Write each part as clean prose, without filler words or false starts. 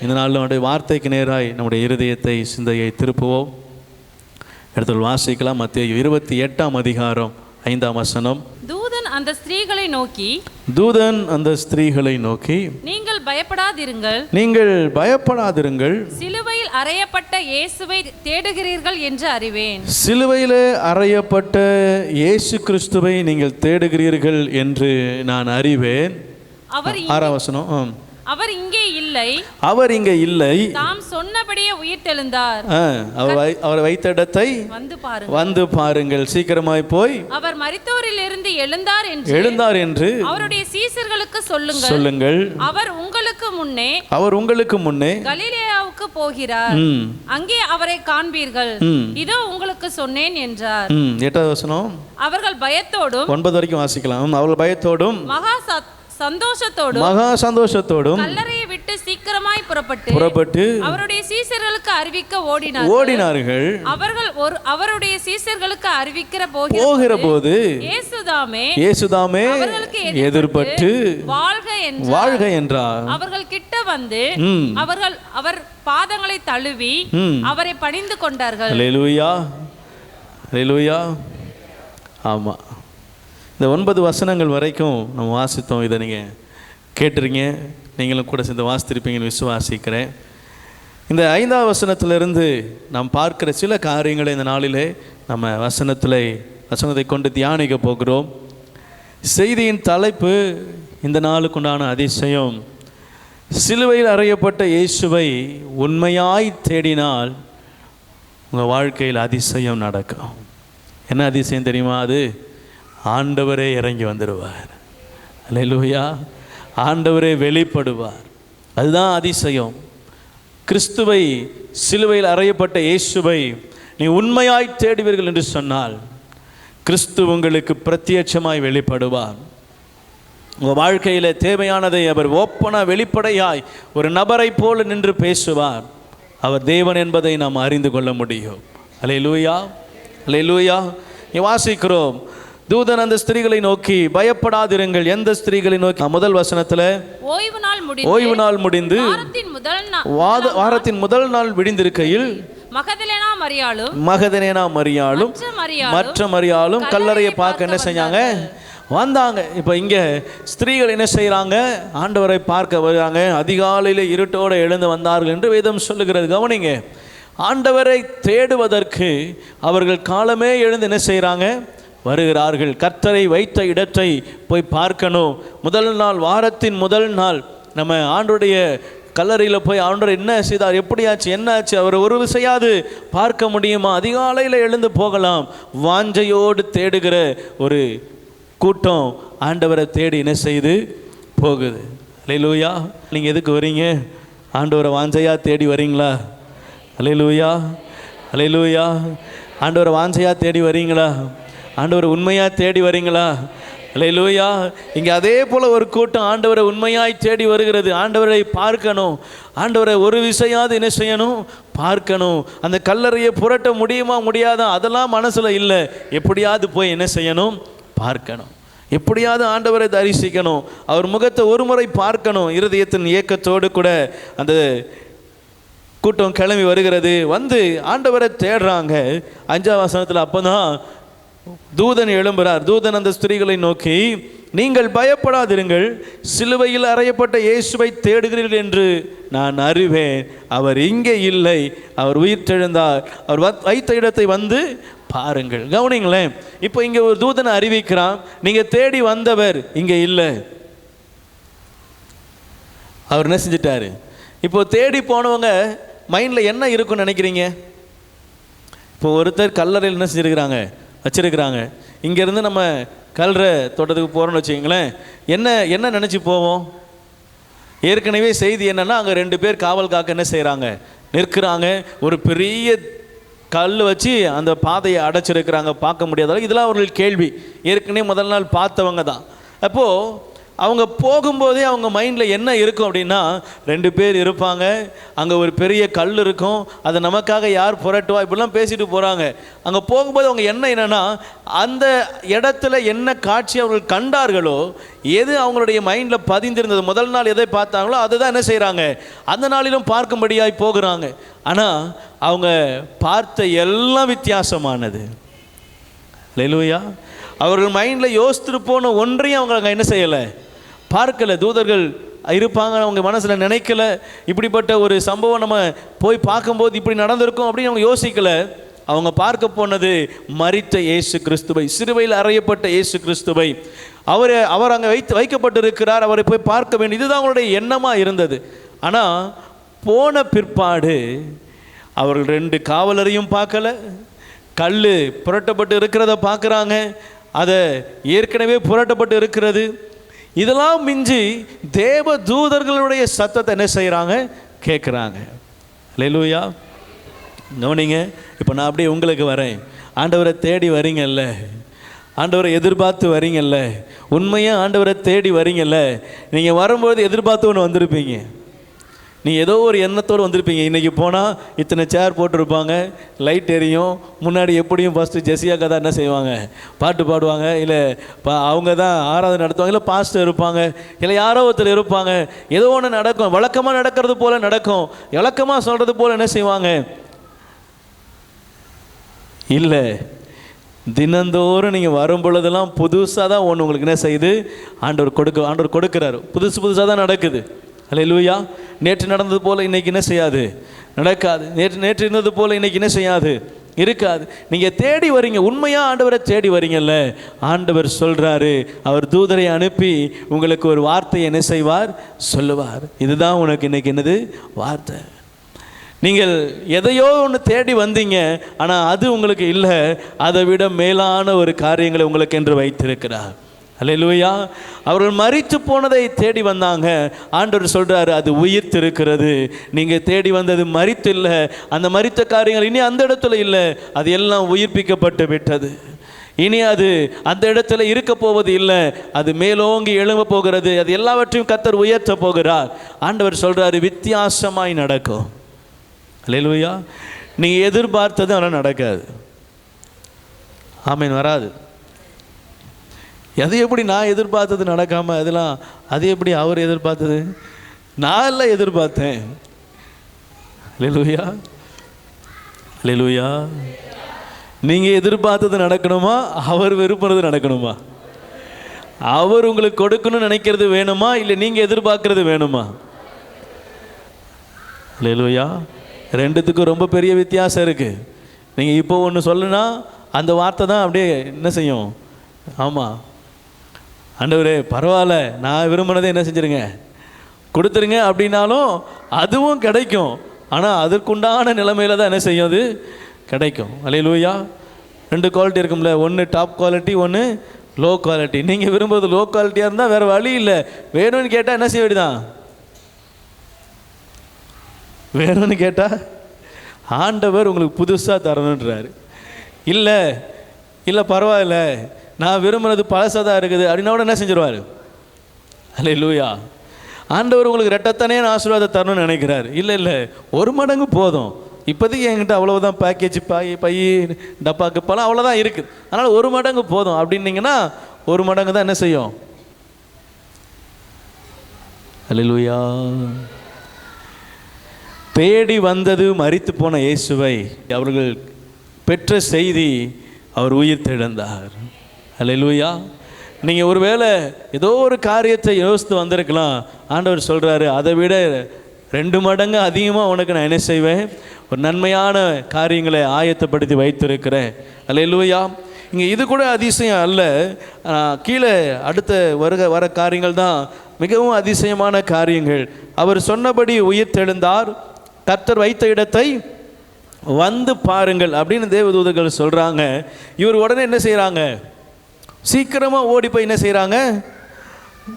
இந்த நாளில் நம்முடைய வார்த்தைக்கு நேராய் நம்முடைய இருதயத்தை சிந்தையை திருப்புவோம். இடத்தில் வாசிக்கலாம். மத்தேயு 28ஆம் அதிகாரம் 5ஆம் வசனம். தூதன் அந்த ஸ்திரீகளை நோக்கி நீங்கள் பயப்படாதிருங்கள், சிலுவையில் அறையப்பட்ட இயேசுவை தேடுகிறீர்கள் என்று அறிவேன். சிலுவையிலே அறையப்பட்ட இயேசு கிறிஸ்துவை நீங்கள் தேடுகிறீர்கள் என்று நான் அறிவேன். 6ஆம் வசனம். அவர் இங்கே இல்லை, தாம் சொன்னபடியே உயிர்த்தெழுந்தார். அவர் வைத்த இடத்தை வந்து பாருங்கள், சீக்கிரமாய் போய் அவர் மரித்தோரிலிருந்து எழுந்தார் என்று அவருடைய சீசர்களுக்கு சொல்லுங்கள். அவர் உங்களுக்கு முன்னே கலிலேயாவுக்கு போகிறார், அங்கே அவரை காண்பீர்கள். இதோ உங்களுக்கு சொன்னேன் என்றார். 8ஆவது வசனம். அவர்கள் பயத்தோடும் 9 வரைக்கும் வாசிக்கலாம். அவர்கள் பயத்தோடும் மகா சந்தோஷத்தோடும் கல்லறையை விட்டு சீக்கிரமாய் புறப்பட்டு அவருடைய சீசர்களுக்கு அறிவிக்க ஓடினார்கள். அவருடைய சீசர்களுக்கு அறிவிக்கிற போகிற போது இயேசுதாமே எதிர்பட்டு வாழ்க என்றார். அவர்கள் கிட்ட வந்து அவர் பாதங்களை தழுவி அவரை பணிந்து கொண்டார்கள். அல்லேலூயா, அல்லேலூயா. ஆமா, இந்த 9 வசனங்கள் வரைக்கும் நம்ம வாசித்தோம். இதை நீங்கள் கேட்டுருங்க, நீங்களும் கூட சேர்ந்து வாசித்திருப்பீங்கன்னு விசுவாசிக்கிறேன். இந்த 5ஆவது வசனத்திலிருந்து நாம் பார்க்கிற சில காரியங்களை இந்த நாளிலே நம்ம வசனத்தை கொண்டு தியானிக்க போகிறோம். செய்தியின் தலைப்பு இந்த நாளுக்குண்டான அதிசயம். சிலுவையில் அறையப்பட்ட இயேசுவை உண்மையாய் தேடினால் உங்கள் வாழ்க்கையில் அதிசயம் நடக்கும். என்ன அதிசயம் தெரியுமா? அது ஆண்டவரே இறங்கி வந்துடுவார். அல்லேலூயா. ஆண்டவரே வெளிப்படுவார். அதுதான் அதிசயம். கிறிஸ்துவை, சிலுவையில் அறையப்பட்ட இயேசுவை நீ உண்மையாய் தேடுவீர்கள் என்று சொன்னால் கிறிஸ்து உங்களுக்கு பிரத்யட்சமாய் வெளிப்படுவார். உங்கள் வாழ்க்கையில் தேவையானதை அவர் ஓப்பனாக வெளிப்படையாய் ஒரு நபரை போல நின்று பேசுவார். அவர் தேவன் என்பதை நாம் அறிந்து கொள்ள முடியும். அல்லேலூயா, அல்லேலூயா. வாசிக்கிறோம், தூதன் அந்த ஸ்திரீகளை நோக்கி பயப்படாதிருங்கள். எந்த ஸ்திரீகளை நோக்கி? முதல் வசனத்துல ஓய்வு நாள் முடிந்து வாரத்தின் முதல் நாள் விடிந்திருக்கையில் மகதலேனா மரியாளும் மற்ற மரியாளும் கல்லறையை பார்க்க என்ன செஞ்சாங்க? வந்தாங்க. இப்போ இங்கே ஸ்திரீகள் என்ன செய்கிறாங்க? ஆண்டவரை பார்க்க வருகிறாங்க. அதிகாலையில் இருட்டோடு எழுந்து வந்தார்கள் என்று வேதம் சொல்லுகிறது. கவனிங்க, ஆண்டவரை தேடுவதற்கு அவர்கள் காலமே எழுந்து என்ன செய்கிறாங்க? வருகிறார்கள். கர்த்தரை வைத்த இடத்தை போய் பார்க்கணும். முதல் நாள், வாரத்தின் முதல் நாள் நம்ம ஆண்டோடைய கல்லறையில் போய் ஆண்டவர் என்ன செய்தார், எப்படியாச்சு, என்னாச்சு, அவர் ஒரு விசையாவது பார்க்க முடியுமா? அதிகாலையில் எழுந்து போகலாம். வாஞ்சையோடு தேடுகிற ஒரு கூட்டம் ஆண்டவரை தேடி என்ன செய்து போகுது. அல்லேலூயா. நீங்கள் எதுக்கு வரீங்க? ஆண்டவரை வாஞ்சையாக தேடி வரீங்களா? அல்லேலூயா, அல்லேலூயா. ஆண்டவரை வாஞ்சையாக தேடி வரீங்களா? ஆண்டவரை உண்மையாக தேடி வரீங்களா? அல்லேலூயா. இங்கே அதே போல் ஒரு கூட்டம் ஆண்டவரை உண்மையாய் தேடி வருகிறது. ஆண்டவரை பார்க்கணும். ஆண்டவரை ஒரு விசையாவது என்ன செய்யணும்? பார்க்கணும். அந்த கல்லறையை புரட்ட முடியுமா முடியாதா அதெல்லாம் மனசில் இல்லை. எப்படியாவது போய் என்ன செய்யணும்? பார்க்கணும். எப்படியாவது ஆண்டவரை தரிசிக்கணும். அவர் முகத்தை ஒரு முறை பார்க்கணும். இருதயத்தின் இயக்கத்தோடு கூட அந்த கூட்டம் கிளம்பி வருகிறது. வந்து ஆண்டவரை தேடுறாங்க. 5ஆம் வசனத்தில் அப்போ தான் தூதன் எழும்புகிறார். தூதன் அந்த ஸ்திரீகளை நோக்கி நீங்கள் பயப்படாதிருங்கள், சிலுவையில் அறையப்பட்ட இயேசுவை தேடுகிறீர்கள் என்று நான் அறிவேன். அவர் இங்கே இல்லை, அவர் உயிர்த்தெழுந்தார். அவர் வைத்த இடத்தை வந்து பாருங்கள். கவனிங்களேன், இப்போ இங்கே ஒரு தூதனை அறிவிக்கிறான். நீங்கள் தேடி வந்தவர் இங்கே இல்லை, அவர் என்ன செஞ்சிட்டாரு? இப்போ தேடி போனவங்க மைண்டில் என்ன இருக்குன்னு நினைக்கிறீங்க? இப்போ ஒருத்தர் கல்லறையில் என்ன செஞ்சுருக்கிறாங்க? வச்சிருக்கிறாங்க. இங்கேருந்து நம்ம கல்லறை தோட்டத்துக்கு போகிறோன்னு வச்சுக்கிங்களேன், என்ன நினச்சி போவோம்? ஏற்கனவே செய்தி என்னென்னா, அங்கே 2 பேர் காவல் காக்க என்ன செய்கிறாங்க? நிற்கிறாங்க. ஒரு பெரிய கல் வச்சு அந்த பாதையை அடைச்சிருக்கிறாங்க, பார்க்க முடியாத. இதெல்லாம் அவர்கள் கேள்வி. ஏற்கனவே முதல் நாள் பார்த்தவங்க தான். அப்போது அவங்க போகும்போதே அவங்க மைண்டில் என்ன இருக்கும் அப்படின்னா, 2 பேர் இருப்பாங்க, அங்கே ஒரு பெரிய கல் இருக்கும், அதை நமக்காக யார் புரட்டுவா, இப்படிலாம் பேசிட்டு போகிறாங்க. அங்கே போகும்போது அவங்க என்னன்னா, அந்த இடத்துல என்ன காட்சி அவர்கள் கண்டார்களோ, எது அவங்களுடைய மைண்டில் பதிந்திருந்தது, முதல் நாள் எதை பார்த்தாங்களோ அதுதான் என்ன செய்கிறாங்க, அந்த நாளிலும் பார்க்கும்படியாய் போகிறாங்க. ஆனால் அவங்க பார்த்த எல்லாம் வித்தியாசமானது. அல்லேலூயா. அவர்கள் மைண்டில் யோசித்துட்டு போன ஒன்றையும் அவங்க அங்கே என்ன செய்யலை, பார்க்கலை. தூதர்கள் இருப்பாங்க அவங்க மனசில் நினைக்கல, இப்படிப்பட்ட ஒரு சம்பவம் நம்ம போய் பார்க்கும்போது இப்படி நடந்திருக்கும் அப்படின்னு அவங்க யோசிக்கலை. அவங்க பார்க்க போனது மரித்த இயேசு கிறிஸ்துவை, சிலுவையில் அறையப்பட்ட இயேசு கிறிஸ்துவை. அவர் அங்கே வைக்கப்பட்டிருக்கிறார், அவரை போய் பார்க்க வேண்டும், இதுதான் அவங்களுடைய எண்ணமாக இருந்தது. ஆனால் போன பிற்பாடு அவர்கள் 2 காவலரையும் பார்க்கல, கல் புரட்டப்பட்டு இருக்கிறத பார்க்குறாங்க, அதை ஏற்கனவே புரட்டப்பட்டு இருக்கிறது. இதெல்லாம் மிஞ்சி தேவ தூதர்களுடைய சத்தத்தை என்ன செய்கிறாங்க, கேட்குறாங்க. அல்லேலூயா. கவனிங்க, இப்போ நான் அப்படியே உங்களுக்கு வரேன். ஆண்டவரை தேடி வரீங்கல்ல, ஆண்டவரை எதிர்பார்த்து வரீங்கல்ல, உண்மையாக ஆண்டவரை தேடி வரீங்கல்ல, நீங்கள் வரும்போது எதிர்பார்த்து ஒன்று வந்திருப்பீங்க. நீங்கள் ஏதோ ஒரு எண்ணத்தோடு வந்திருப்பீங்க. இன்றைக்கி போனால் இத்தனை சேர் போட்டிருப்பாங்க, லைட் எரியும், முன்னாடி எப்படியும் ஃபஸ்ட்டு ஜெசியாக்கா தான் என்ன செய்வாங்க, பாட்டு பாடுவாங்க, இல்லை அவங்க தான் ஆராதனை நடத்துவாங்க, இல்லை பாஸ்டர் இருப்பாங்க, இல்லை யாரோ ஒருத்தர் இருப்பாங்க. ஏதோ ஒன்று நடக்கும், வழக்கமாக நடக்கிறது போல் நடக்கும், வழக்கமாக சொல்கிறது போல் என்ன செய்வாங்க. இல்லை, தினந்தோறும் நீங்கள் வரும் பொழுதெல்லாம் புதுசாக தான் ஒன்று உங்களுக்கு என்ன செய்யுது, ஆண்டவர் கொடுக்குறாரு. புதுசாக தான் நடக்குது. அல்லேலூயா. நேற்று நடந்தது போல் இன்றைக்கி என்ன செய்யாது, நடக்காது. நேற்று இருந்தது போல் இன்றைக்கி என்ன செய்யாது, இருக்காது. நீங்கள் தேடி வரீங்க, உண்மையாக ஆண்டவரை தேடி வரீங்கல்ல, ஆண்டவர் சொல்கிறாரு, அவர் தூதரை அனுப்பி உங்களுக்கு ஒரு வார்த்தையை என்ன செய்வார், சொல்லுவார். இதுதான் உனக்கு இன்றைக்கி என்னது வார்த்தை. நீங்கள் எதையோ ஒன்று தேடி வந்தீங்க, ஆனால் அது உங்களுக்கு இல்லை, அதை விட மேலான ஒரு காரியங்களை உங்களுக்கு என்று வைத்திருக்கிறார். அல்லேலூயா. அவர்கள் மரித்து போனதை தேடி வந்தாங்க, ஆண்டவர் சொல்கிறாரு அது உயிர்த்திருக்கிறது. நீங்கள் தேடி வந்தது மரித்து இல்லை, அந்த மரித்த காரியங்கள் இனி அந்த இடத்துல இல்லை, அது எல்லாம் உயிர்ப்பிக்கப்பட்டு விட்டது. இனி அது அந்த இடத்துல இருக்க போவது இல்லை, அது மேலோங்கி எழும்ப போகிறது. அது எல்லாவற்றையும் கர்த்தர் உயர்த்த போகிறார். ஆண்டவர் சொல்கிறாரு வித்தியாசமாய் நடக்கும். அல்லேலூயா. நீங்கள் எதிர்பார்த்தது ஆனால் நடக்காது. ஆமீன். வராது. அது எப்படி நான் எதிர்பார்த்தது நடக்காமல் அதெல்லாம், அது எப்படி அவர் எதிர்பார்த்தது, நான் எல்லாம் எதிர்பார்த்தேன். அல்லேலூயா. அல்லேலூயா. நீங்கள் எதிர்பார்த்தது நடக்கணுமா, அவர் விரும்புறது நடக்கணுமா? அவர் உங்களுக்கு கொடுக்கணும்னு நினைக்கிறது வேணுமா, இல்லை நீங்கள் எதிர்பார்க்கறது வேணுமா? அல்லேலூயா. ரெண்டுத்துக்கும் ரொம்ப பெரிய வித்தியாசம் இருக்குது. நீங்கள் இப்போ ஒன்று சொல்லுனா அந்த வார்த்தை தான் அப்படியே என்ன செய்யும், ஆமாம் ஆண்டவரே பரவாயில்ல நான் விரும்பினதை என்ன செஞ்சுருங்க கொடுத்துருங்க அப்படின்னாலும் அதுவும் கிடைக்கும். ஆனால் அதற்குண்டான நிலைமையில் தான் என்ன செய்யும், அது கிடைக்கும். அல்லேலூயா. 2 குவாலிட்டி இருக்கும்ல, ஒன்று டாப் குவாலிட்டி, ஒன்று லோ குவாலிட்டி. நீங்கள் விரும்புறது லோ குவாலிட்டியாக இருந்தால் வேறு வழி இல்லை, வேணும்னு கேட்டால் என்ன செய்ய வேண்டியதான், வேணும்னு கேட்டால் ஆண்டவர் உங்களுக்கு புதுசாக தரணுன்றாரு. இல்லை இல்லை பரவாயில்ல நான் விரும்புகிறது பழசாக தான் இருக்குது அப்படின்னா என்ன செஞ்சிருவார். அல்லேலூயா. ஆண்டவர் உங்களுக்கு ரெட்டத்தனையான ஆசீர்வாதத்தை தரணும்னு நினைக்கிறாரு. இல்லை இல்லை 1 மடங்கு போதும், இப்போதைக்கு என்கிட்ட அவ்வளோதான் பேக்கேஜ், பை டப்பாக்கு பழம் அவ்வளோதான் இருக்குது, அதனால் 1 மடங்கு போதும் அப்படின்னீங்கன்னா 1 மடங்கு தான் என்ன செய்யும். அல்லேலூயா. தேடி வந்தது மரித்து போன இயேசுவை அவர்கள் பெற்ற செய்தி, அவர் உயிர் தெழுந்தார். அல்லேலூயா. நீங்கள் ஒருவேளை ஏதோ ஒரு காரியத்தை யோசித்து வந்திருக்கலாம், ஆண்டவர் சொல்கிறாரு அதை விட 2 மடங்கு அதிகமாக உனக்கு நான் என்ன செய்வேன், ஒரு நன்மையான காரியங்களை ஆயத்தப்படுத்தி வைத்திருக்கிறேன். அல்லேலூயா. இங்கே இது கூட அதிசயம் அல்ல, கீழே அடுத்த வர காரியங்கள் தான் மிகவும் அதிசயமான காரியங்கள். அவர் சொன்னபடி உயிர் தெழுந்தார், கர்த்தர் வைத்த இடத்தை வந்து பாருங்கள் அப்படின்னு தேவதூதர்கள் சொல்கிறாங்க. இவர் உடனே என்ன செய்கிறாங்க, சீக்கிரமாக ஓடி போய் என்ன செய்கிறாங்க,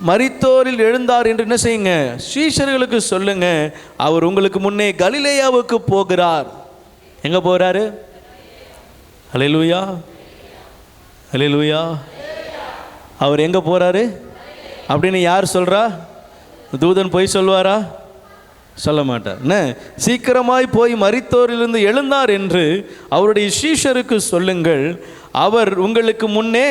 மரித்தோரில் எழுந்தார் என்று என்ன செய்யுங்க, சீஷர்களுக்கு சொல்லுங்க, அவர் உங்களுக்கு முன்னே கலிலேயாவுக்கு போகிறார். எங்கே போகிறாரு? அல்லேலூயா. அல்லேலூயா. அவர் எங்கே போகிறாரு? அப்படின்னு யார் சொல்கிறா? தூதன் போய் சொல்வாரா? சொல்ல மாட்டார். என்ன, சீக்கிரமாய் போய் மரித்தோரிலிருந்து எழுந்தார் என்று அவருடைய சீஷருக்கு சொல்லுங்கள். அவர் உங்களுக்கு முன்னே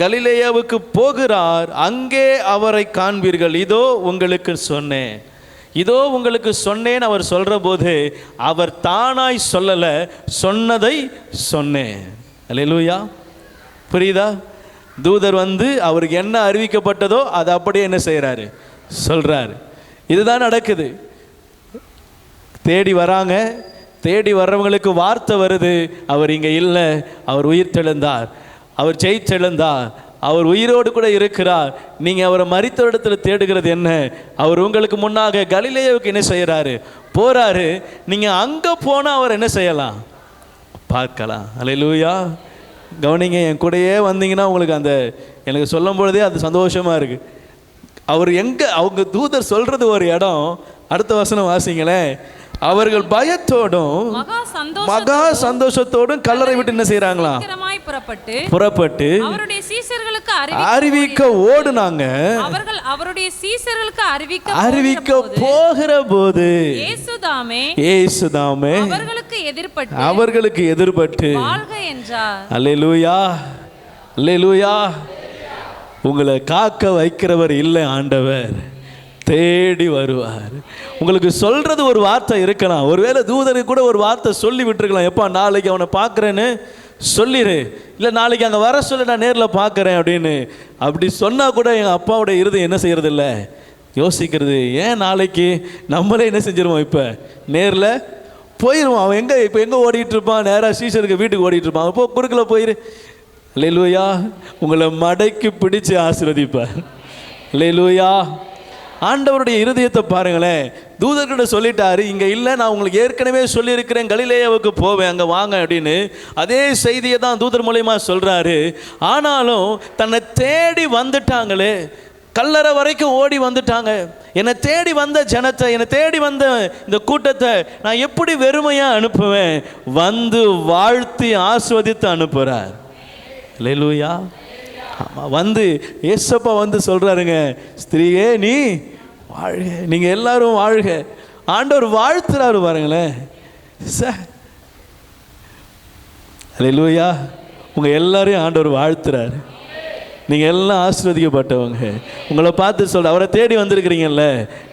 கலிலேயாவுக்கு போகிறார், அங்கே அவரை காண்பீர்கள். இதோ உங்களுக்கு சொன்னேன், இதோ உங்களுக்கு சொன்னேன் அவர் சொல்கிற போது அவர் தானாய் சொல்லலை, சொன்னதை சொன்னேன். அல்லேலூயா. புரியுதா? தூதர் வந்து அவருக்கு என்ன அறிவிக்கப்பட்டதோ அதை அப்படியே என்ன செய்கிறாரு? சொல்கிறாரு. இதுதான் நடக்குது. தேடி வராங்க, தேடி வர்றவங்களுக்கு வார்த்தை வருது, அவர் இங்கே இல்லை, அவர் உயிர் தெழுந்தார், அவர் ஜெயித்தெழுந்தார், அவர் உயிரோடு கூட இருக்கிறார். நீங்கள் அவரை மரித்த இடத்துல தேடுகிறது என்ன? அவர் உங்களுக்கு முன்னாக கலிலேயாவுக்கு என்ன செய்கிறாரு? போகிறாரு. நீங்கள் அங்கே போனால் அவர் என்ன செய்யலாம்? பார்க்கலாம். அல்லேலூயா. கவனிங்க, என் கூடயே வந்தீங்கன்னா உங்களுக்கு அந்த எனக்கு சொல்லும் பொழுதே அது சந்தோஷமாக இருக்குது. அவர் எங்கே, அவங்க தூதர் சொல்கிறது ஒரு இடம். அடுத்த வசனம் வாசிங்களேன். அவர்கள் பயத்தோடும் மகா சந்தோஷத்தோடும் கல்லறை விட்டு என்ன செய்யறாங்களா? புறப்பட்டு அவருடைய சீஷர்களுக்கு அறிவிக்க ஓடுனாங்க. அவர்கள் அவருடைய சீஷர்களுக்கு அறிவிக்க போகிற போது இயேசுதாமே அவர்களுக்கு எதிர்பட்டு வாழ்க என்றார். அல்லேலூயா, அல்லேலூயா. உங்களை காக்க வைக்கிறவர் இல்லை, ஆண்டவர் தேடி வருவார். உங்களுக்கு சொல்கிறது ஒரு வார்த்தை இருக்கலாம். ஒருவேளை தூதருக்கு கூட ஒரு வார்த்தை சொல்லி விட்டுருக்கலாம். எப்பா நாளைக்கு அவனை பார்க்குறேன்னு சொல்லிடு, இல்லை நாளைக்கு அங்கே வர சொல்லி நான் நேரில் பார்க்குறேன் அப்படின்னு. அப்படி சொன்னால் கூட எங்கள் அப்பாவோட இருதயம் என்ன செய்கிறது இல்லை, யோசிக்கிறது. ஏன் நாளைக்கு நம்மளே என்ன செஞ்சிருவோம், இப்போ நேரில் போயிடுவோம். அவன் இப்போ எங்கே ஓடிட்டு இருப்பான்? நேராக சீஷருக்கு வீட்டுக்கு ஓடிட்டு இருப்பான். அப்போ குறுக்கில் போயிரு. அல்லேலூயா. உங்களை மடக்கி பிடிச்சு ஆசீர்வதிப்பார். அல்லேலூயா. ஆண்டவருடைய இருதயத்தை பாருங்களேன். தூதர்கிட்ட சொல்லிட்டாரு, இங்கே இல்லை, நான் உங்களுக்கு ஏற்கனவே சொல்லியிருக்கிறேன், கலிலேயாவுக்கு போவேன், அங்கே வாங்க அப்படின்னு. அதே செய்தியை தான் தூதர் மூலமா சொல்கிறாரு. ஆனாலும் தன்னை தேடி வந்துட்டாங்களே, கல்லறை வரைக்கும் ஓடி வந்துட்டாங்க. என்னை தேடி வந்த ஜனத்தை, என்னை தேடி வந்த இந்த கூட்டத்தை நான் எப்படி வெறுமையாக அனுப்புவேன்? வந்து வாழ்த்தி ஆஸ்வதித்து அனுப்புகிறார். அல்லேலூயா. ஆமாம், வந்து ஏசப்பா வந்து சொல்கிறாருங்க, ஸ்திரீயே நீ வாழ்க, நீங்கள் எல்லாரும் வாழ்க. ஆண்டவர் வாழ்த்துறாரு பாருங்களேன். அல்லேலூயா. உங்கள் எல்லாரையும் ஆண்டவர் வாழ்த்துறாரு. நீங்கள் எல்லாம் ஆசீர்வதிக்கப்பட்டவங்க. உங்களை பார்த்து சொல்ற, அவரை தேடி வந்திருக்கிறீங்கல்ல,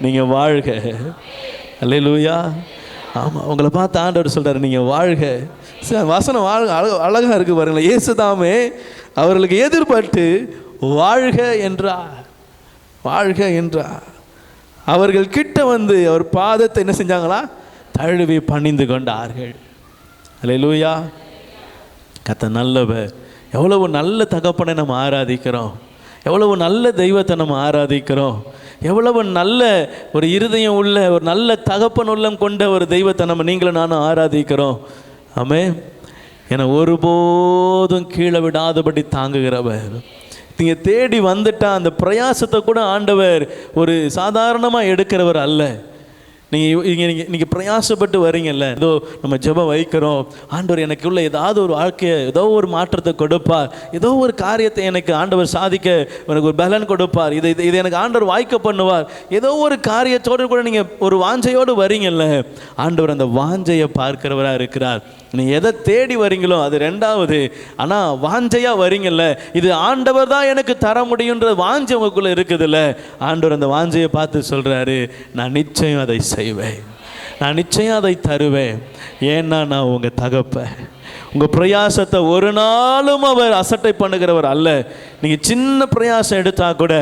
நீங்கள் வாழ்க. அல்லேலூயா. ஆமாம், உங்களை பார்த்து ஆண்டவர் சொல்கிறார், நீங்கள் வாழ்க. வசனம் அழகாக இருக்குது பாருங்களேன். இயேசுதாமே அவர்களுக்கு எதிர்பட்டு வாழ்க என்றார், வாழ்க என்றார். அவர்கள் கிட்ட வந்து அவர் பாதத்தை என்ன செஞ்சாங்களா? தழுவி பணிந்து கொண்டார்கள். அல்லேலூயா. கர்த்தர் நல்லவர். எவ்வளவு நல்ல தகப்பனை நம்ம ஆராதிக்கிறோம், எவ்வளவு நல்ல தெய்வத்தை நம்ம ஆராதிக்கிறோம், எவ்வளவு நல்ல ஒரு இருதயம் உள்ள ஒரு நல்ல தகப்பன் உள்ளம் கொண்ட ஒரு தெய்வத்தை நம்ம நீங்களும் நானும் ஆராதிக்கிறோம். ஆமென். என்னை ஒருபோதும் கீழே விடாதபடி தாங்குகிறவர். நீங்கள் தேடி வந்துட்டால் அந்த பிரயாசத்தை கூட ஆண்டவர் ஒரு சாதாரணமாக எடுக்கிறவர் அல்ல. நீங்கள் பிரயாசப்பட்டு வரீங்கல்ல, ஏதோ நம்ம ஜெபம் வைக்கிறோம், ஆண்டவர் எனக்குள்ள ஏதாவது ஒரு வாழ்க்கையை ஏதோ ஒரு மாற்றத்தை கொடுப்பார், ஏதோ ஒரு காரியத்தை எனக்கு ஆண்டவர் சாதிக்க எனக்கு ஒரு பலன் கொடுப்பார், இதை எனக்கு ஆண்டவர் வாய்க்க பண்ணுவார், ஏதோ ஒரு காரியத்தோடு கூட நீங்கள் ஒரு வாஞ்சையோடு வரீங்கல்ல, ஆண்டவர் அந்த வாஞ்சையை பார்க்கிறவராக இருக்கிறார். நீங்கள் எதை தேடி வரீங்களோ அது ரெண்டாவது, ஆனால் வாஞ்சையாக வரீங்கல்ல, இது ஆண்டவர் தான் எனக்கு தர முடியுன்ற வாஞ்சை உங்களுக்குள்ளே இருக்குதுல்ல, ஆண்டவர் அந்த வாஞ்சையை பார்த்து சொல்கிறாரு, நான் நிச்சயம் அதை செய்வேன், நான் நிச்சயம் அதை தருவேன். ஏன்னா நான் உங்கள் தகப்பன். உங்கள் பிரயாசத்தை ஒரு நாளும் அவர் அசட்டை பண்ணுகிறவர் அல்ல. நீங்கள் சின்ன பிரயாசம் எடுத்தால் கூட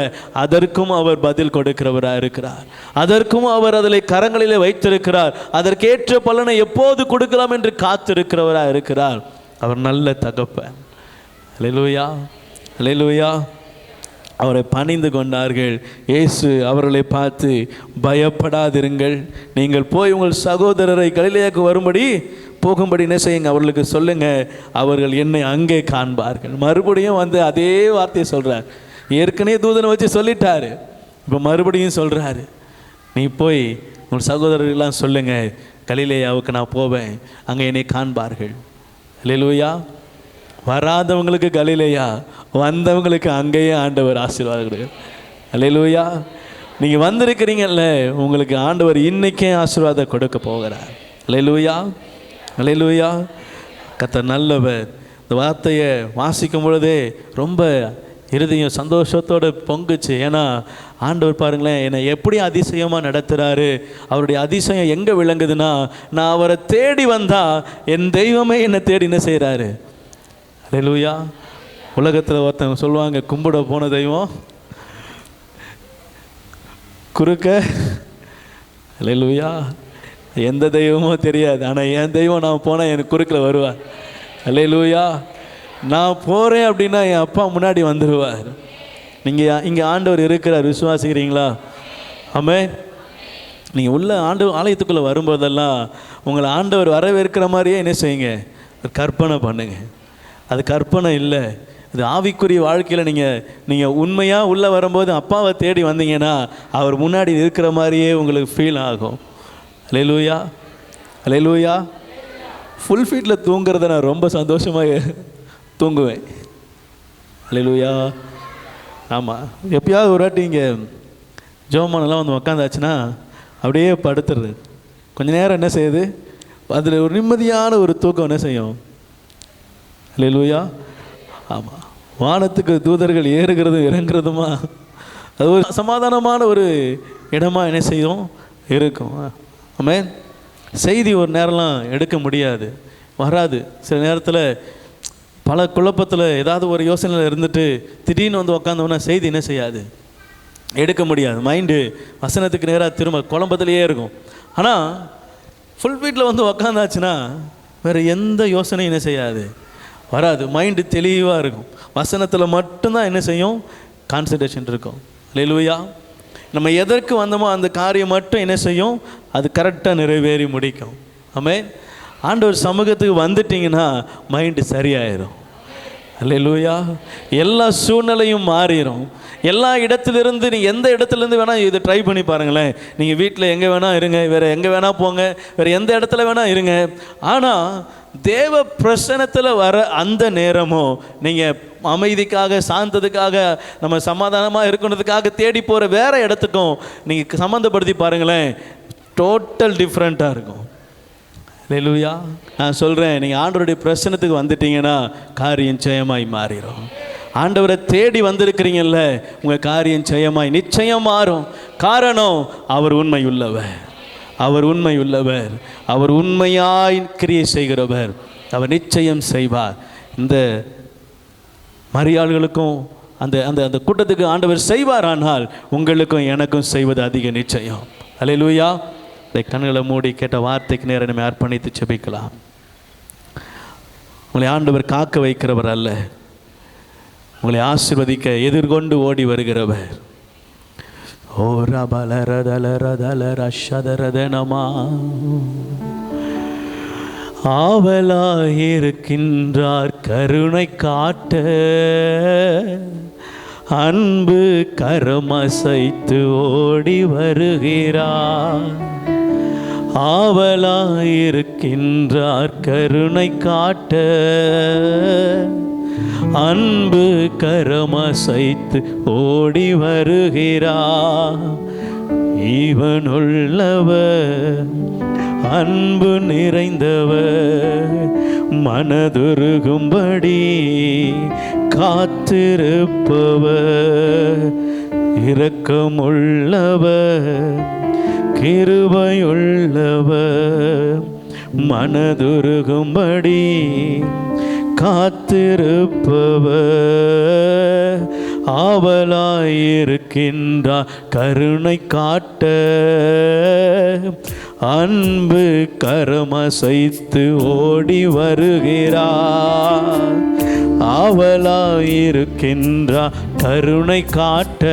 அதற்கும் அவர் பதில் கொடுக்கிறவராக இருக்கிறார், அதற்கும் அவர் அதில் கரங்களிலே வைத்திருக்கிறார், அதற்கேற்ற பலனை எப்போது கொடுக்கலாம் என்று காத்திருக்கிறவராக இருக்கிறார். அவர் நல்ல தகப்பன். அல்லேலூயா, அல்லேலூயா. அவரை பணிந்து கொண்டார்கள். இயேசு அவர்களை பார்த்து, பயப்படாதிருங்கள், நீங்கள் போய் உங்கள் சகோதரரை கலிலேயாவுக்கு வரும்படி போகும்படி என்ன செய்யுங்க, அவர்களுக்கு சொல்லுங்கள், அவர்கள் என்னை அங்கே காண்பார்கள். மறுபடியும் வந்து அதே வார்த்தையை சொல்கிறார். ஏற்கனவே தூதனை வச்சு சொல்லிட்டாரு, இப்போ மறுபடியும் சொல்கிறாரு, நீ போய் உங்கள் சகோதரர்களெலாம் சொல்லுங்கள், கலிலேயாவுக்கு நான் போவேன், அங்கே என்னை காண்பார்கள். அல்லேலூயா. வராதவங்களுக்கு கலிலேயா, வந்தவங்களுக்கு அங்கேயே ஆண்டவர் ஆசீர்வாதம் கொடுக்க. அல்லேலூயா. நீங்கள் வந்திருக்கிறீங்கல்ல, உங்களுக்கு ஆண்டவர் இன்னைக்கே ஆசீர்வாதம் கொடுக்க போகிறார். அல்லேலூயா, அல்லேலூயா. கர்த்தர் நல்லவர். இந்த வார்த்தையை வாசிக்கும் பொழுதே ரொம்ப இருதயம் சந்தோஷத்தோடு பொங்குச்சு. ஏன்னா ஆண்டவர் பாருங்களேன், என்னை எப்படி அதிசயமாக நடத்துகிறாரு. அவருடைய அதிசயம் எங்கே விளங்குதுன்னா, நான் அவரை தேடி வந்தால் என் தெய்வமே என்னை தேடி என்ன செய்கிறாரு. அல்லேலூயா. உலகத்தில் ஒருத்தவங்க சொல்லுவாங்க, கும்பிட போன தெய்வம் குறுக்க. அல்லேலூயா. எந்த தெய்வமோ தெரியாது, ஆனால் என் தெய்வம் நான் போனால் எனக்கு குறுக்கில் வருவார். அல்லேலூயா. நான் போகிறேன் அப்படின்னா என் அப்பா முன்னாடி வந்துடுவார். நீங்கள் இங்கே ஆண்டவர் இருக்கிறார், விசுவாசிக்கிறீங்களா? ஆமென். நீங்கள் உள்ள ஆலயத்துக்குள்ளே வரும்போதெல்லாம் உங்களை ஆண்டவர் வரவேற்கிற மாதிரியே என்ன செய்யுங்க, கற்பனை பண்ணுங்க. அது கற்பனை இல்லை, அது ஆவிக்குரிய வாழ்க்கையில் நீங்கள் உண்மையாக உள்ளே வரும்போது அப்பாவை தேடி வந்தீங்கன்னா அவர் முன்னாடி இருக்கிற மாதிரியே உங்களுக்கு ஃபீல் ஆகும். அல்லேலூயா, அல்லேலூயா. ஃபுல் ஃபீட்டில் தூங்குறத நான் ரொம்ப சந்தோஷமாக தூங்குவேன். அல்லேலூயா. ஆமாம், எப்பயாவது ஒரு வாட்டி இங்கே ஜோமானெல்லாம் வந்து உக்காந்தாச்சுன்னா அப்படியே படுத்துறது. கொஞ்ச நேரம் என்ன செய்யுது, அதில் ஒரு நிம்மதியான ஒரு தூக்கம் என்ன செய்யும். அல்லேலூயா. ஆமாம், வானத்துக்கு தூதர்கள் ஏறுகிறதும் இறங்குறதுமா, அது ஒரு சமாதானமான ஒரு இடமா என்ன செய்யும் இருக்கும். ஆமென். செய்தி ஒரு நேரம்லாம் எடுக்க முடியாது, வராது. சில நேரத்தில் பல குழப்பத்தில் ஏதாவது ஒரு யோசனையில் இருந்துட்டு திடீர்னு வந்து உக்காந்தோன்னா செய்தி என்ன செய்யாது, எடுக்க முடியாது. மைண்டு வசனத்துக்கு நேராக திரும்ப குழப்பத்திலேயே இருக்கும். ஆனால் ஃபுல் வீட்டில் வந்து உக்காந்தாச்சுன்னா வேறு எந்த யோசனையும் என்ன செய்யாது, வராது. மைண்டு தெளிவாக இருக்கும். வசனத்தில் மட்டும்தான் என்ன செய்யும், கான்சன்ட்ரேஷன் இருக்கும். அல்லேலூயா. நம்ம எதற்கு வந்தோமோ அந்த காரியம் மட்டும் என்ன செய்யும், அது கரெக்டாக நிறைவேறி முடிக்கும். ஆமென். ஆண்டவர் சமூகத்துக்கு வந்துட்டிங்கன்னா மைண்டு சரியாயிரும். அல்லேலூயா. எல்லா சூழ்நிலையும் மாறிடும். எல்லா இடத்துலேருந்து நீங்கள் எந்த இடத்துலேருந்து வேணால் இதை ட்ரை பண்ணி பாருங்களேன். நீங்கள் வீட்டில் எங்கே வேணால் இருங்க, வேறு எங்கே வேணால் போங்க, வேறு எந்த இடத்துல வேணால் இருங்க. ஆனால் தேவ பிரசன்னத்தில் வர அந்த நேரமும் நீங்கள் அமைதிக்காக, சாந்தத்துக்காக, நம்ம சமாதானமாக இருக்கணுன்றதுக்காக தேடி போகிற வேறு இடத்துக்கும் நீங்கள் சம்மந்தப்படுத்தி பாருங்களேன், டோட்டல் டிஃப்ரெண்ட்டாக இருக்கும். அல்லேலூயா. நான் சொல்கிறேன், நீங்கள் ஆண்டவருடைய பிரசன்னத்துக்கு வந்துட்டீங்கன்னா காரியம் ஜெயமாய் மாறிடும். ஆண்டவரை தேடி வந்திருக்கிறீங்கல்ல, உங்கள் காரியம் ஜெயமாய் நிச்சயம் மாறும். காரணம், அவர் உண்மை உள்ளவர், அவர் உண்மை உள்ளவர், அவர் உண்மையாய் கிரியை செய்கிறவர், அவர் நிச்சயம் செய்வார். இந்த மரியாள்களுக்கும் அந்த அந்த அந்த கூட்டத்துக்கு ஆண்டவர் செய்வார். ஆனால் உங்களுக்கும் எனக்கும் செய்வது அதிக நிச்சயம். அல்லேலூயா. இந்த கண்களை மூடி கேட்ட வார்த்தைக்கு நேரம் நம்ம அர்ப்பணித்து ஜெபிக்கலாம். உங்களை ஆண்டவர் காக்க வைக்கிறவர் அல்ல, உங்களை ஆசீர்வதிக்க எதிர்கொண்டு ஓடி வருகிறவர். ஓ ரபலரதலரதலரஷதரதனமா ஆவலாயிருக்கின்றார் கருணை காட்ட, அன்பு கரமசைத்து ஓடி வருகிறார். ஆவலாயிருக்கின்றார் கருணை காட்ட, அன்பு கரமசைத்து ஓடி வருகிறார். இவனுள்ளவர், அன்பு நிறைந்தவர், மனதுருகும்படி காத்திருப்பவர், இரக்கமுள்ளவர், கிருபையுள்ளவர், மனதுருகும்படி காத்திருப்பவர். ஆவலாயிருக்கின்றார் கருணை காட்ட, அன்பு கரமசைத்து ஓடி வருகிறார். ஆவலாயிருக்கின்றார் கருணை காட்ட,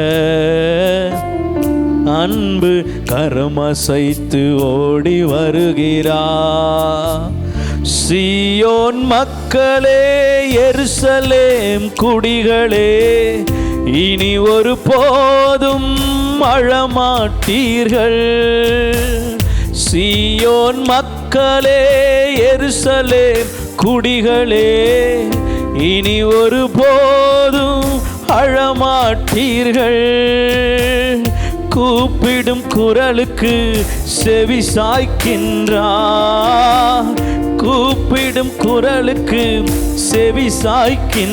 அன்பு கரமசைத்து ஓடி வருகிறார். சீயோன் மக்களே, எருசலேம் குடிகளே, இனி ஒரு போதும் அழமாட்டீர்கள். சீயோன் மக்களே, எருசலேம் குடிகளே, இனி ஒரு போதும் அழமாட்டீர்கள். கூப்பிடும் குரலுக்கு செவி சாய்க்கின்றார். கூப்பிடும் குரலுக்கு செவி சாய்க்கின்றார்.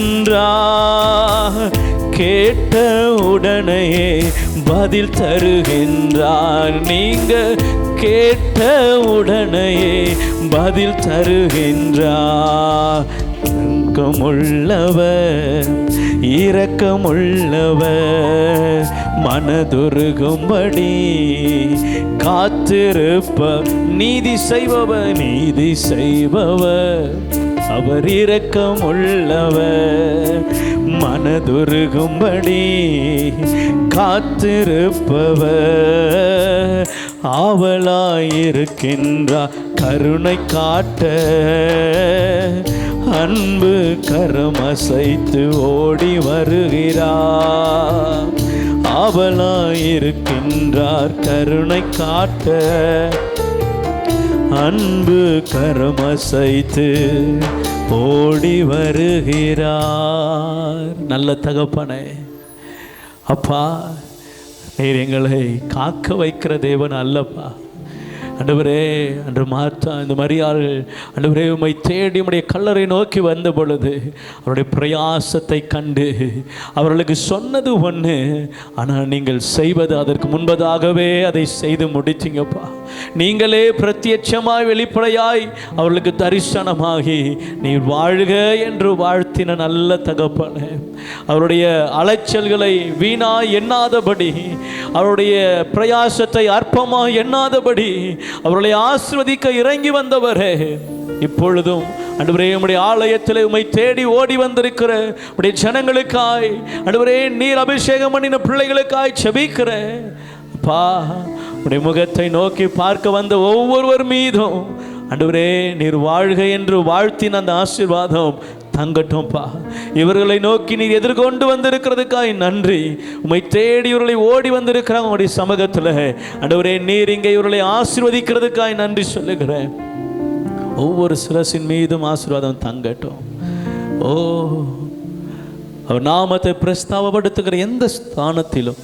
கேட்ட உடனேயே பதில் தருகின்றார். நீங்க கேட்ட உடனேயே பதில் தருகின்றார். இரக்கமுள்ளவர், இரக்கமுள்ளவர், மனதுருகும்படி காத்திருப்ப. நீதி செய்பவர், நீதி செய்பவர், அவர் இரக்கமுள்ளவர், மனதுருகும்படி காத்திருப்பவர். ஆவலாயிருக்கின்றார் கருணை காட்ட. அன்பு கரமசைத்து ஓடி வருகிறார். ஆவலாயிருக்கின்றார் கருணை காட்ட. அன்பு கரமசைத்து ஓடி வருகிறார். நல்ல தகப்பனே, அப்பா, நீர் எங்களை காக்க வைக்கிற தேவன் அல்லப்பா. ஆண்டவரே, அன்று மார்த்தா இந்த மரியாள் ஆண்டவரே உம்மை தேடி உம்முடைய கல்லறை நோக்கி வந்த பொழுது அவருடைய பிரயாசத்தை கண்டு அவர்களுக்கு சொன்னது ஒன்று, ஆனால் நீங்கள் செய்வது அதற்கு முன்பதாகவே அதை செய்து முடித்தீங்கப்பா. நீங்களே பிரத்யட்சமாய் வெளிப்படையாய் அவர்களுக்கு தரிசனமாகி நீர் வாழ்க என்று வாழ்த்தின நல்ல தகப்பனே, அவருடைய அலைச்சல்களை வீணாய் எண்ணாதபடி, அவருடைய பிரயாசத்தை அற்பமாய் எண்ணாதபடி அவர்களை ஆசீர்வதிக்க இறங்கி வந்தவரே, இப்பொழுதும் ஆண்டவரே உம்முடைய ஆலயத்தில் உம்மை தேடி ஓடி வந்திருக்கிற உம்முடைய ஜனங்களுக்காய் ஆண்டவரே நீர் அபிஷேகம் பண்ணின பிள்ளைகளுக்காய் ஜெபிக்கிறேன். அப்பா, உம்முடைய முகத்தை நோக்கி பார்க்க வந்த ஒவ்வொருவர் மீதும் ஆண்டவரே நீர் வாழ்க என்று வாழ்த்தின அந்த ஆசீர்வாதம் தங்கட்டும்ப்பா. இவர்களை நோக்கி நீர் எதிர்கொண்டு வந்திருக்கிறதுக்காய் நன்றி. உம்மை தேடி இவர்களை ஓடி வந்திருக்கிறாங்க உங்களுடைய சமூகத்தில். ஆண்டவரே நீர் இங்கே இவர்களை ஆசீர்வதிக்கிறதுக்காய் நன்றி சொல்லுகிறேன். ஒவ்வொரு சிரசின் மீதும் ஆசீர்வாதம் தங்கட்டும். ஓ, அவர் நாமத்தை பிரஸ்தாபப்படுத்துகிற எந்த ஸ்தானத்திலும்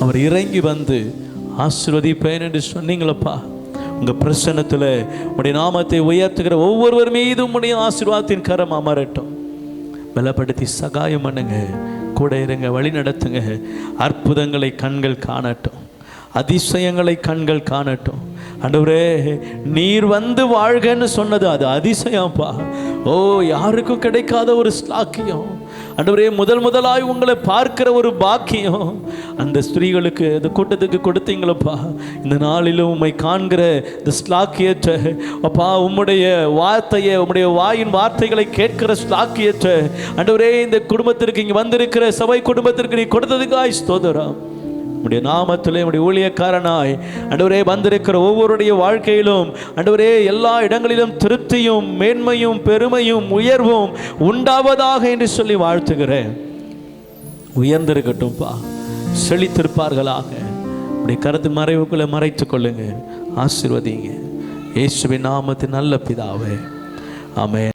அவர் இறங்கி வந்து ஆசீர்வதிப்பேன் என்று சொன்னீங்களப்பா. உங்கள் பிரசன்னத்தில் உடைய நாமத்தை உயர்த்துகிற ஒவ்வொருவர் மீதும் உடைய ஆசீர்வாதத்தின் கரம் அமரட்டும். பலப்படுத்தி சகாயம் பண்ணுங்க, கூட இருங்க, வழி நடத்துங்க. அற்புதங்களை கண்கள் காணட்டும், அதிசயங்களை கண்கள் காணட்டும். ஆண்டவரே, நீர் வந்து வாழ்கன்னு சொன்னது அது அதிசயம்ப்பா. ஓ, யாருக்கும் கிடைக்காத ஒரு ஸ்லாக்கியம். ஆண்டவரே, முதலாய் உங்களை பார்க்கிற ஒரு பாக்கியம் அந்த ஸ்திரீகளுக்கு, இந்த கூட்டத்துக்கு கொடுத்தீங்களப்பா. இந்த நாளிலும் உம்மை காண்கிற இந்த ஸ்லாக்கியத்தை அப்பா, உம்முடைய வார்த்தையை, உம்முடைய வாயின் வார்த்தைகளை கேட்கிற ஸ்லாக்கியத்தை ஆண்டவரே இந்த குடும்பத்திற்கு, இங்கே வந்திருக்கிற சபை குடும்பத்திற்கு நீ கொடுத்ததுக்காய் ஸ்தோத்திரம். உம்முடைய நாமத்திலே உம்முடைய ஊழியக்காரனாய் ஆண்டவரே வந்திருக்கிற ஒவ்வொருடைய வாழ்க்கையிலும் ஆண்டவரே எல்லா இடங்களிலும் திருப்தியும் மேன்மையும் பெருமையும் உயர்வும் உண்டாவதாக என்று சொல்லி வாழ்த்துகிறேன். உயர்ந்திருக்கட்டும்ப்பா, செழித்திருப்பார்களாக. உடைய கருத்து மறைவுக்குள்ளே மறைத்து கொள்ளுங்க, ஆசீர்வதிங்க. இயேசுவின் நாமத்தின் நல்ல பிதாவே, ஆமென்.